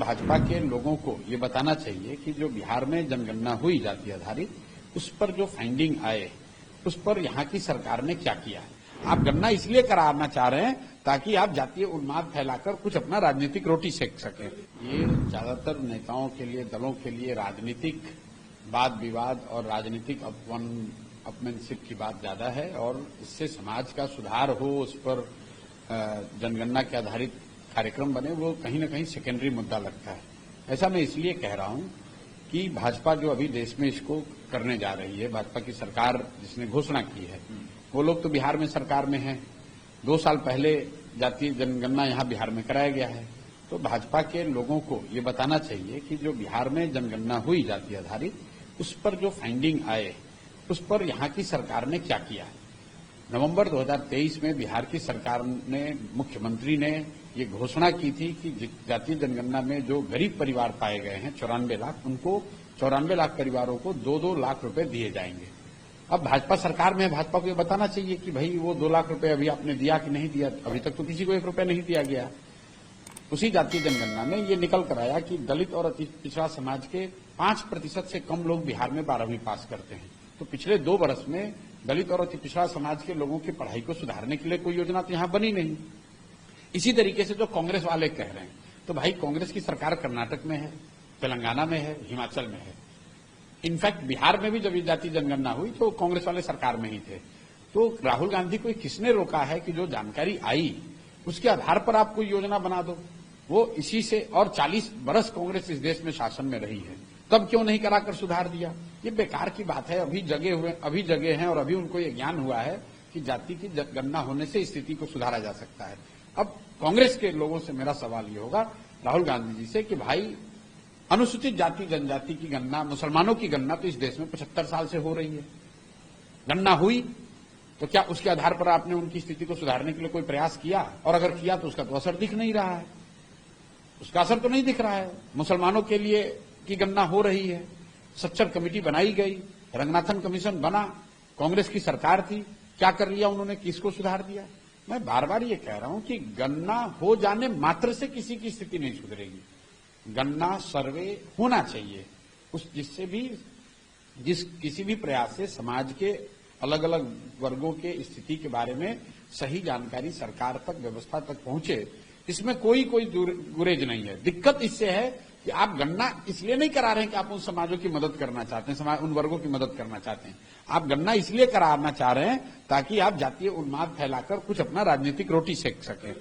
भाजपा के लोगों को ये बताना चाहिए कि जो बिहार में जनगणना हुई जाति आधारित, उस पर जो फाइंडिंग आए, उस पर यहाँ की सरकार ने क्या किया है। आप गणना इसलिए कराना चाह रहे हैं ताकि आप जातीय उन्माद फैलाकर कुछ अपना राजनीतिक रोटी सेक सकें। ये ज्यादातर नेताओं के लिए, दलों के लिए राजनीतिक वाद विवाद और राजनीतिक अपमानशिप की बात ज्यादा है, और इससे समाज का सुधार हो, उस पर जनगणना के आधारित कार्यक्रम बने, वो कहीं न कहीं सेकेंडरी मुद्दा लगता है। ऐसा मैं इसलिए कह रहा हूं कि भाजपा जो अभी देश में इसको करने जा रही है, भाजपा की सरकार जिसने घोषणा की है, वो लोग तो बिहार में सरकार में हैं। 2 साल पहले जातीय जनगणना यहां बिहार में कराया गया है। तो भाजपा के लोगों को ये बताना चाहिए कि जो बिहार में जनगणना हुई जाति आधारित, उस पर जो फाइंडिंग आए, उस पर यहाँ की सरकार ने क्या किया है। नवंबर 2023 में बिहार की सरकार ने, मुख्यमंत्री ने ये घोषणा की थी कि जातीय जनगणना में जो गरीब परिवार पाए गए हैं 94 लाख, उनको 94 लाख परिवारों को 2-2 लाख रुपए दिए जाएंगे। अब भाजपा सरकार में भाजपा को ये बताना चाहिए कि भाई वो 2 लाख रुपए अभी आपने दिया कि नहीं दिया। अभी तक तो किसी को 1 रुपया नहीं दिया गया। उसी जातीय जनगणना में ये निकल कर आया कि दलित और अति पिछड़ा समाज के 5% से कम लोग बिहार में 12वीं पास करते हैं। तो पिछले 2 वर्ष में दलित और अति पिछड़ा समाज के लोगों की पढ़ाई को सुधारने के लिए कोई योजना तो यहां बनी नहीं। इसी तरीके से जो कांग्रेस वाले कह रहे हैं, तो भाई कांग्रेस की सरकार कर्नाटक में है, तेलंगाना में है, हिमाचल में है। इनफैक्ट बिहार में भी जब ये जातीय जनगणना हुई तो कांग्रेस वाले सरकार में ही थे। तो राहुल गांधी को किसने रोका है कि जो जानकारी आई उसके आधार पर आप कोई योजना बना दो। वो इसी से, और 40 बरस कांग्रेस इस देश में शासन में रही है, तब क्यों नहीं कराकर सुधार दिया। ये बेकार की बात है। अभी जगह हैं और अभी उनको ये ज्ञान हुआ है कि जाति की गणना होने से स्थिति को सुधारा जा सकता है। अब कांग्रेस के लोगों से मेरा सवाल ये होगा, राहुल गांधी जी से, कि भाई अनुसूचित जाति जनजाति की गणना, मुसलमानों की गणना तो इस देश में 75 साल से हो रही है। गणना हुई तो क्या उसके आधार पर आपने उनकी स्थिति को सुधारने के लिए कोई प्रयास किया? और अगर किया तो उसका तो असर दिख नहीं रहा है। उसका असर तो नहीं दिख रहा है। मुसलमानों के लिए की गणना हो रही है, सच्चर कमेटी बनाई गई, रंगनाथन कमीशन बना, कांग्रेस की सरकार थी, क्या कर लिया उन्होंने, किसको सुधार दिया? मैं बार बार ये कह रहा हूं कि गणना हो जाने मात्र से किसी की स्थिति नहीं सुधरेगी। गणना सर्वे होना चाहिए, जिससे भी किसी भी प्रयास से समाज के अलग अलग वर्गों के स्थिति के बारे में सही जानकारी सरकार तक, व्यवस्था तक पहुंचे। इसमें कोई गुरेज नहीं है। दिक्कत इससे है कि आप गणना इसलिए नहीं करा रहे हैं कि आप उन समाजों की मदद करना चाहते हैं, उन वर्गों की मदद करना चाहते हैं। आप गणना इसलिए कराना चाह रहे हैं ताकि आप जातीय उन्माद फैलाकर कुछ अपना राजनीतिक रोटी सेक सकें।